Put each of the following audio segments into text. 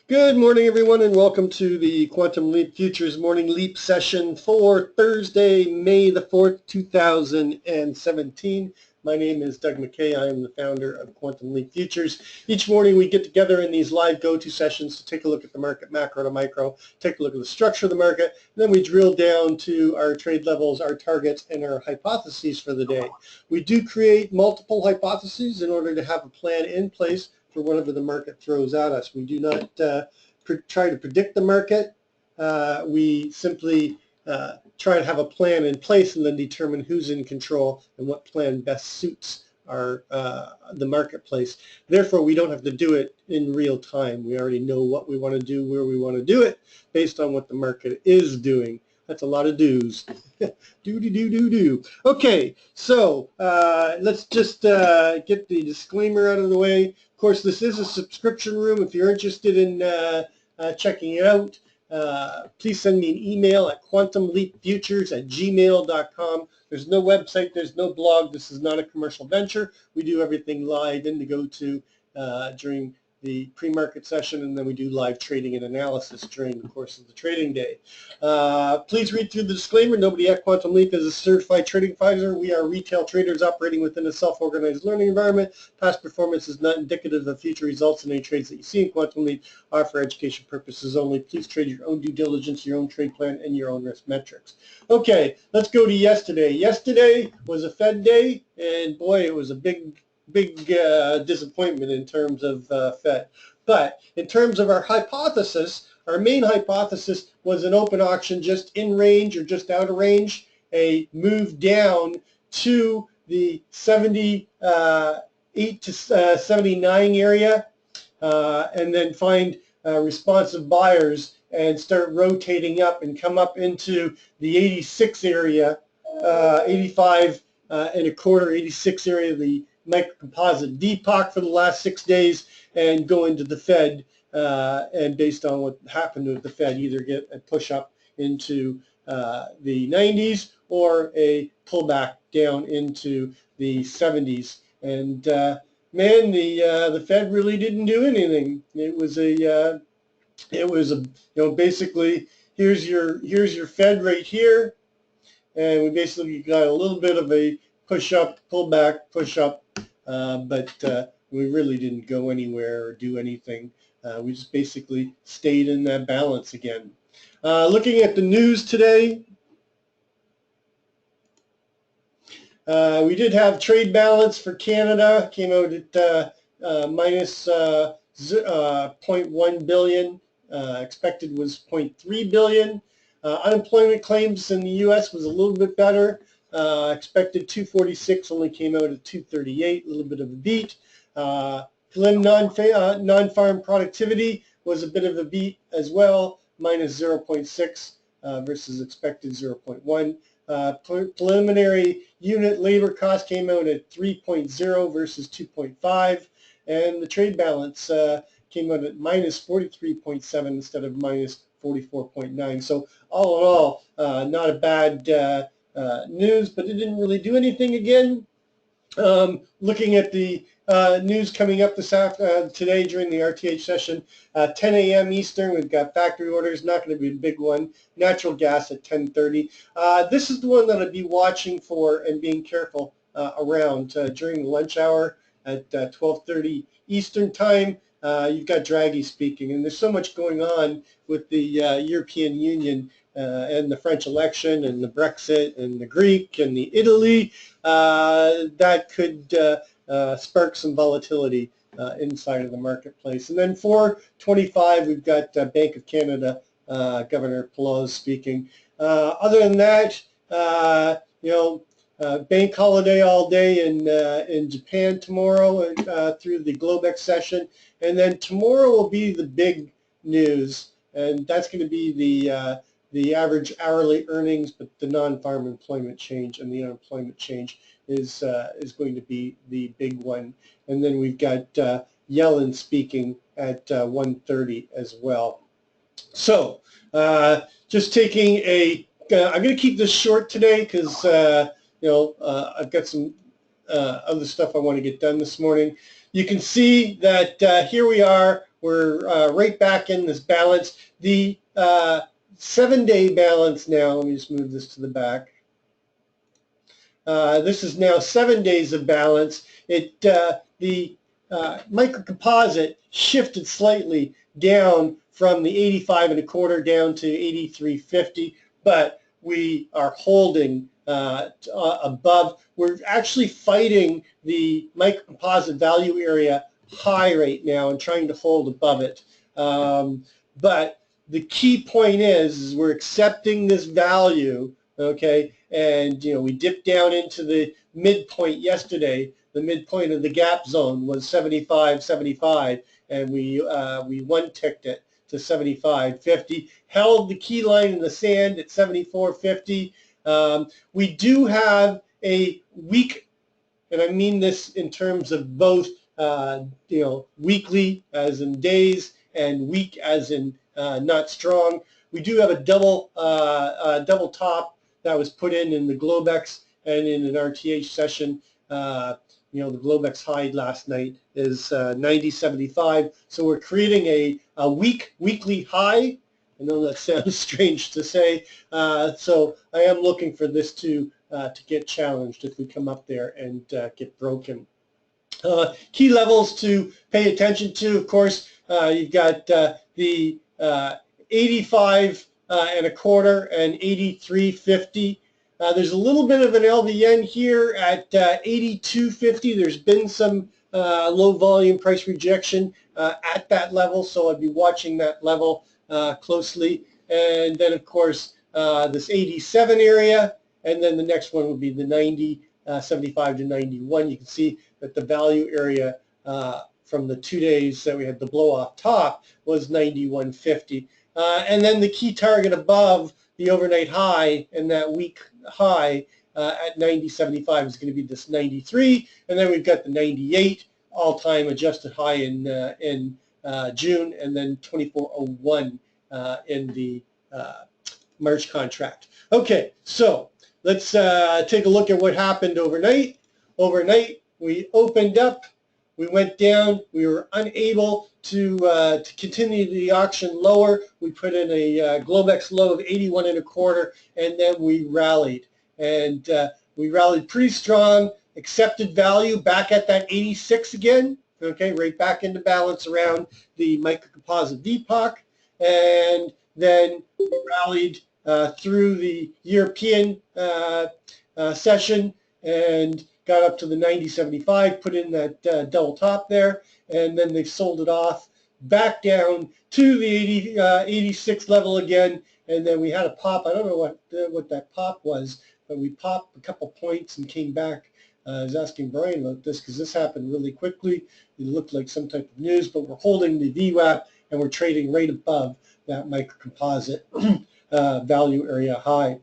Good morning, everyone, and welcome to the Quantum Leap Futures Morning Leap session for Thursday, May the 4th, 2017. My name is Doug McKay. I am the founder of Quantum Leap Futures. Each morning we get together in these live go-to sessions to take a look at the market macro to micro, take a look at the structure of the market, and then we drill down to our trade levels, our targets, and our hypotheses for the day. We do create multiple hypotheses in order to have a plan in place for whatever the market throws at us. We do not try to predict the market. We simply try to have a plan in place and then determine who's in control and what plan best suits the marketplace. Therefore, we don't have to do it in real time. We already know what we want to do, where we want to do it, based on what the market is doing. That's a lot of do's. Do. Okay, so let's just get the disclaimer out of the way. Of course, this is a subscription room. If you're interested in checking it out, please send me an email at quantumleapfutures@gmail.com. There's no website, there's no blog. This is not a commercial venture. We do everything live in the go-to during the pre-market session, and then we do live trading and analysis during the course of the trading day. Please read through the disclaimer. Nobody at Quantum Leap is a certified trading advisor. We are retail traders operating within a self-organized learning environment. Past performance is not indicative of future results, and any trades that you see in Quantum Leap are for education purposes only. Please trade your own due diligence, your own trade plan, and your own risk metrics. Okay, let's go to yesterday. Yesterday was a Fed day, and boy, it was a big disappointment in terms of Fed. But in terms of our hypothesis, our main hypothesis was an open auction just in range or just out of range, a move down to the 78 to 79 area, and then find responsive buyers and start rotating up and come up into the 86 area, 85 and a quarter, 86 area, the microcomposite DPOC for the last 6 days, and go into the Fed, and based on what happened with the Fed, either get a push up into the 90s or a pullback down into the 70s. And man, the Fed really didn't do anything. It was basically here's your Fed right here, and we basically got a little bit of a push up, pull back, push up, but we really didn't go anywhere or do anything. We just basically stayed in that balance again. Looking at the news today, we did have trade balance for Canada, came out at minus 0.1 billion. Expected was 0.3 billion. Unemployment claims in the U.S. was a little bit better. Expected 246, only came out at 238, a little bit of a beat. Non-farm productivity was a bit of a beat as well, minus 0.6 versus expected 0.1. Preliminary unit labor cost came out at 3.0 versus 2.5, and the trade balance came out at minus 43.7 instead of minus 44.9. So all in all, not a bad news, but it didn't really do anything again. Looking at the news coming up today during the RTH session, 10 a.m. Eastern, we've got factory orders, not going to be a big one. Natural gas at 10:30. This is the one that I'd be watching for and being careful around during the lunch hour at 12:30 Eastern time. You've got Draghi speaking, and there's so much going on with the European Union and the French election and the Brexit and the Greek and the Italy that could spark some volatility inside of the marketplace. And then 4:25, we've got Bank of Canada Governor Pelosi speaking. Other than that, bank holiday all day in Japan tomorrow through the Globex session, and then tomorrow will be the big news, and that's going to be the average hourly earnings, but the non-farm employment change and the unemployment change is going to be the big one. And then we've got Yellen speaking at 1:30 as well. So just taking I'm going to keep this short today because I've got some other stuff I want to get done this morning. You can see that here we are. we're right back in this balance. The 7-day balance now, let me just move this to the back. This is now 7 days of balance. The microcomposite shifted slightly down from the 85 and a quarter down to 83.50, but we are holding above. We're actually fighting the microcomposite value area high right now and trying to hold above it. But the key point is we're accepting this value, okay, and we dipped down into the midpoint yesterday. The midpoint of the gap zone was 75.75, and we one-ticked it to 75.50, held the key line in the sand at 74.50. We do have a weak, and I mean this in terms of both weekly as in days and week as in not strong. We do have a double top that was put in the Globex and in an RTH session. The Globex high last night is 90.75, so we're creating a weekly high. I know that sounds strange to say, so I am looking for this to get challenged if we come up there and get broken. Key levels to pay attention to, of course, you've got the 85 and a quarter and 83.50. There's a little bit of an LVN here at 82.50. There's been some low volume price rejection at that level, so I'd be watching that level closely. And then, of course, this 87 area, and then the next one would be the 90, 75 to 91. You can see that the value area from the 2 days that we had the blow off top was 91.50. And then the key target above the overnight high and that week high at 90.75 is going to be this 93, and then we've got the 98 all-time adjusted high in June, and then 24.01 in the March contract. Okay, so let's take a look at what happened overnight. Overnight, we opened up, we went down, we were unable to continue the auction lower. We put in a Globex low of 81 and a quarter, and then we rallied. And we rallied pretty strong, accepted value back at that 86 again, okay, right back into balance around the microcomposite VPOC, and then we rallied through the European session and got up to the 90.75, put in that double top there, and then they sold it off back down to the 86 level again, and then we had a pop. I don't know what that pop was, but we popped a couple points and came back. I was asking Brian about this because this happened really quickly. It looked like some type of news, but we're holding the VWAP and we're trading right above that microcomposite value area high.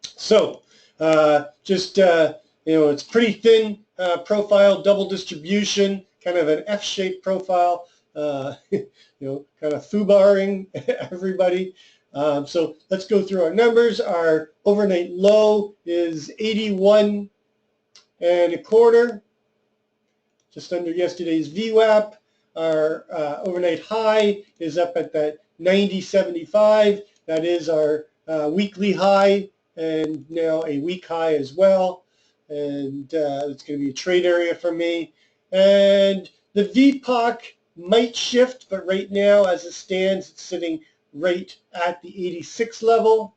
So it's pretty thin profile, double distribution, kind of an F-shaped profile, kind of foobarring everybody. So let's go through our numbers. Our overnight low is 81 and a quarter, just under yesterday's VWAP. Our overnight high is up at that 90.75. That is our weekly high, and now a week high as well. And it's going to be a trade area for me. And the VPOC might shift, but right now, as it stands, it's sitting right at the 86 level.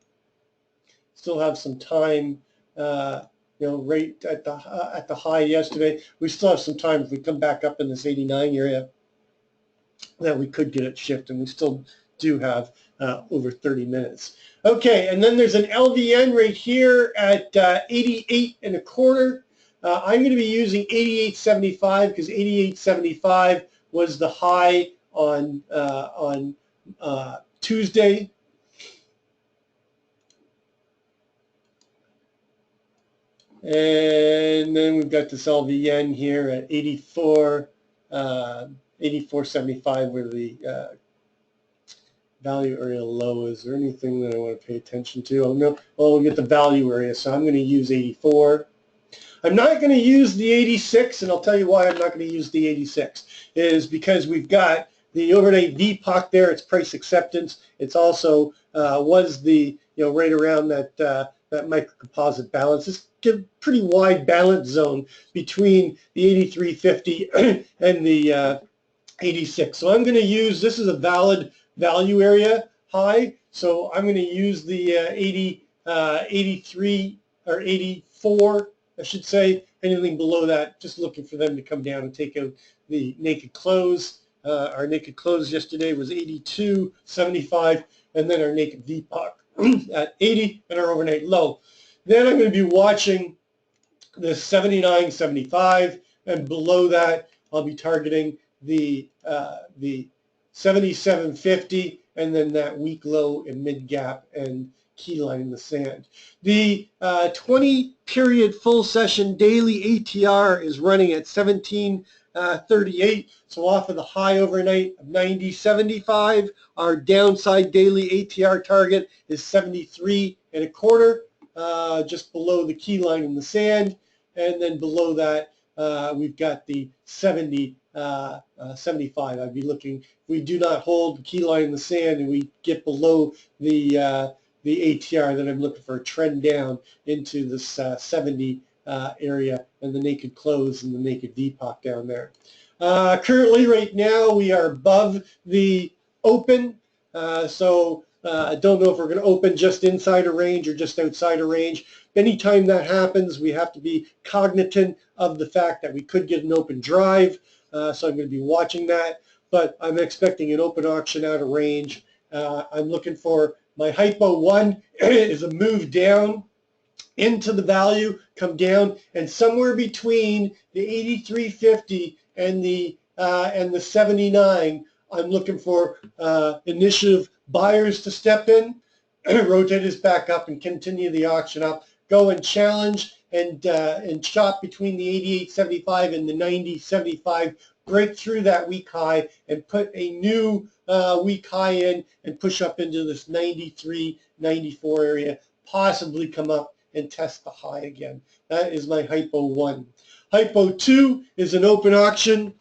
Still have some time, right at the high yesterday. We still have some time if we come back up in this 89 area that we could get it shift, and we still do have over 30 minutes. Okay, and then there's an LVN right here at 88 and a quarter. I'm going to be using 88.75 because 88.75 was the high on Tuesday. And then we've got this LVN here at 84.75 where the value area low. Is there anything that I want to pay attention to? Oh no, well, we'll get the value area, so I'm going to use 84. I'm not going to use the 86, and I'll tell you why I'm not going to use the 86, is because we've got the overnight VPOC there, it's price acceptance. It's also was the, right around that that microcomposite balance. It's a pretty wide balance zone between the 8350 and the 86. So I'm going to use, this is a valid value area high, so I'm going to use the 83 or 84, I should say. Anything below that, just looking for them to come down and take out the naked close. Our naked close yesterday was 82.75, and then our naked VPOC at 80, and our overnight low. Then I'm going to be watching the 79.75, and below that I'll be targeting the 77.50, and then that week low and mid gap and key line in the sand. The 20 period full session daily ATR is running at 17.38, so off of the high overnight of 90.75. Our downside daily ATR target is 73 1/4, just below the key line in the sand, and then below that we've got the 75. I'd be looking, if we do not hold the key line in the sand and we get below the ATR, then I'm looking for a trend down into this 70 area, and the naked close and the naked VPOC down there. Currently, right now, we are above the open, so I don't know if we're going to open just inside a range or just outside a range. Anytime that happens, we have to be cognizant of the fact that we could get an open drive, so I'm going to be watching that, but I'm expecting an open auction out of range. I'm looking for my hypo 1 is a move down into the value, come down, and somewhere between the 83.50 and the 79, I'm looking for initiative buyers to step in, rotate us back up, and continue the auction up. Go and challenge and chop between the 88.75 and the 90.75. Break through that week high and put a new week high in and push up into this 93, 94 area. Possibly come up and test the high again. That is my hypo 1. Hypo 2 is an open auction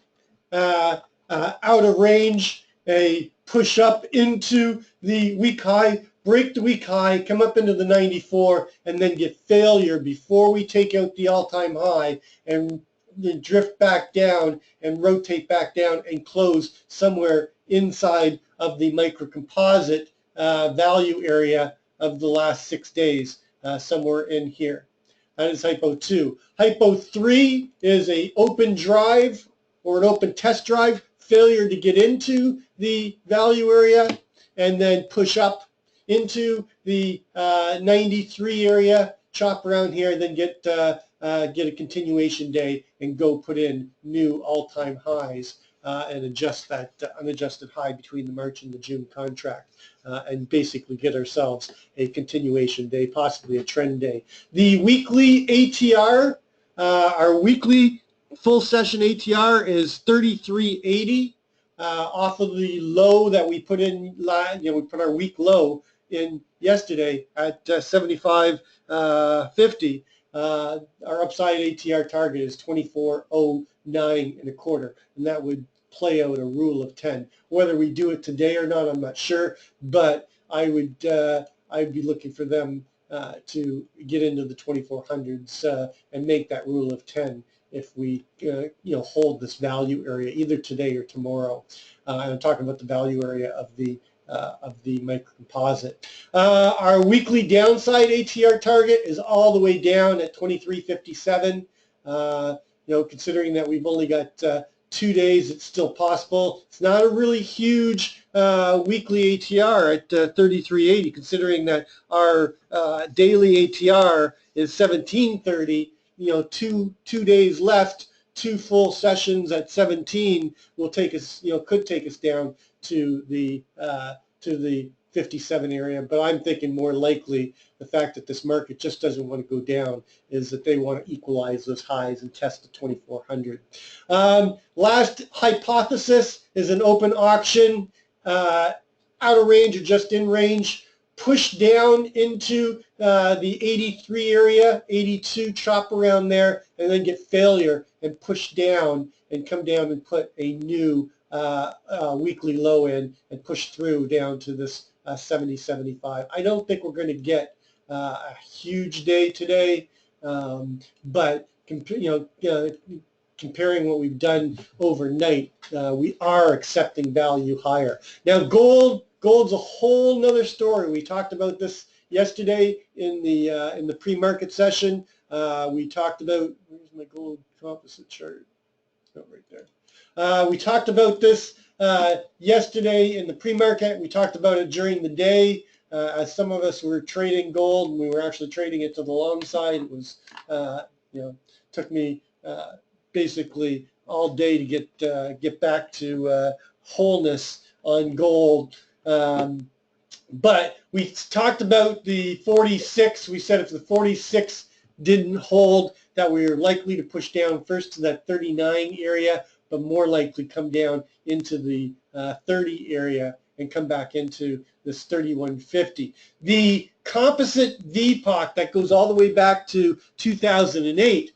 out of range, a push up into the week high, break the week high, come up into the 94, and then get failure before we take out the all-time high, and then drift back down and rotate back down and close somewhere inside of the microcomposite value area of the last 6 days, somewhere in here. That is hypo 2. Hypo 3 is a open drive or an open test drive, failure to get into the value area, and then push up into the 93 area, chop around here, then get a continuation day and go put in new all-time highs and adjust that unadjusted high between the March and the June contract, and basically get ourselves a continuation day, possibly a trend day. The weekly ATR, our weekly full session ATR is 33.80, off of the low that we put in, we put our week low in yesterday at 75.50. Our upside ATR target is 24.09 1/4, and that would play out a rule of 10. Whether we do it today or not, I'm not sure, but I'd be looking for them to get into the 2400s and make that rule of 10 if we hold this value area either today or tomorrow. And I'm talking about the value area of the microcomposite. Our weekly downside ATR target is all the way down at 23.57. Considering that we've only got 2 days, it's still possible. It's not a really huge weekly ATR at 33.80, considering that our daily ATR is 17.30. Two days left, 2 full sessions at 17 will take us, could take us down to the 57 area, but I'm thinking more likely the fact that this market just doesn't want to go down is that they want to equalize those highs and test the 2400. Last hypothesis is an open auction, out of range or just in range, push down into the 83 area, 82, chop around there, and then get failure and push down and come down and put a new weekly low end and push through down to this 70.75. I don't think we're going to get a huge day today, but comparing what we've done overnight, we are accepting value higher. Now gold's a whole nother story. We talked about this yesterday in the pre-market session. We talked about, where's my gold composite chart? Oh, right there. We talked about this yesterday in the pre-market. We talked about it during the day. As some of us were trading gold, and we were actually trading it to the long side. It was, took me basically all day to get back to wholeness on gold. But we talked about the 46. We said if the 46 didn't hold, that we were likely to push down first to that 39 area, but more likely come down into the 30 area and come back into this 3150. The composite VPOC that goes all the way back to 2008,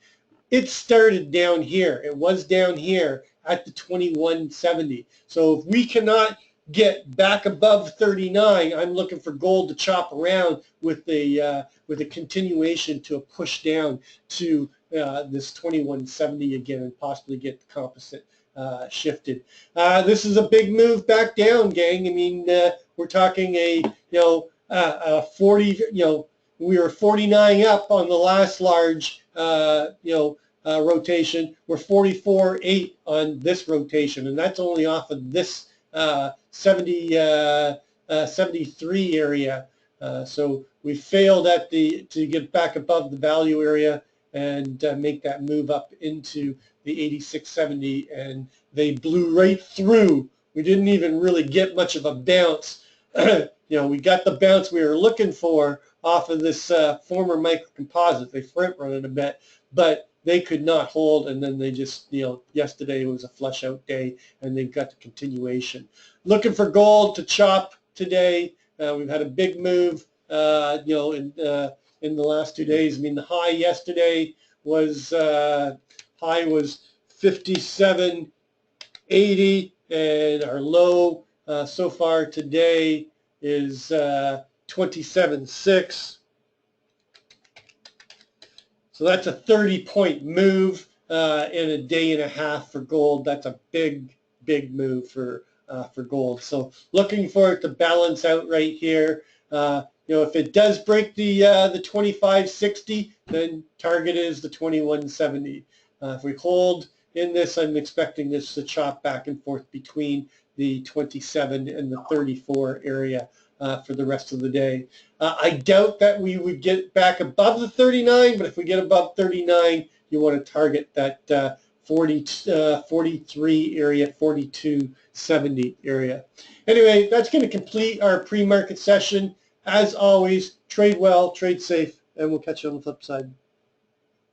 it started down here. It was down here at the 2170. So if we cannot get back above 39, I'm looking for gold to chop around with a continuation to a push down to this 2170 again, and possibly get the composite shifted. This is a big move back down, gang. I mean, we're talking a 40. We were 49 up on the last large rotation. We're 44.8 on this rotation, and that's only off of this 73 area. So we failed at to get back above the value area and make that move up into the 86.70, and they blew right through. We didn't even really get much of a bounce. We got the bounce we were looking for off of this former micro composite. They front run it a bit, but they could not hold, and then they just, yesterday was a flush out day, and they got the continuation. Looking for gold to chop today. We've had a big move, in the last 2 days. I mean, the high yesterday was 57.80, and our low so far today is 27.6. So that's a 30-point move in a day and a half for gold. That's a big move for gold. So looking for it to balance out right here. If it does break the 25.60, then target is the 21.70. If we hold in this, I'm expecting this to chop back and forth between the 27 and the 34 area for the rest of the day. I doubt that we would get back above the 39, but if we get above 39, you want to target that 43 area, 42.70 area. Anyway, that's going to complete our pre-market session. As always, trade well, trade safe, and we'll catch you on the flip side.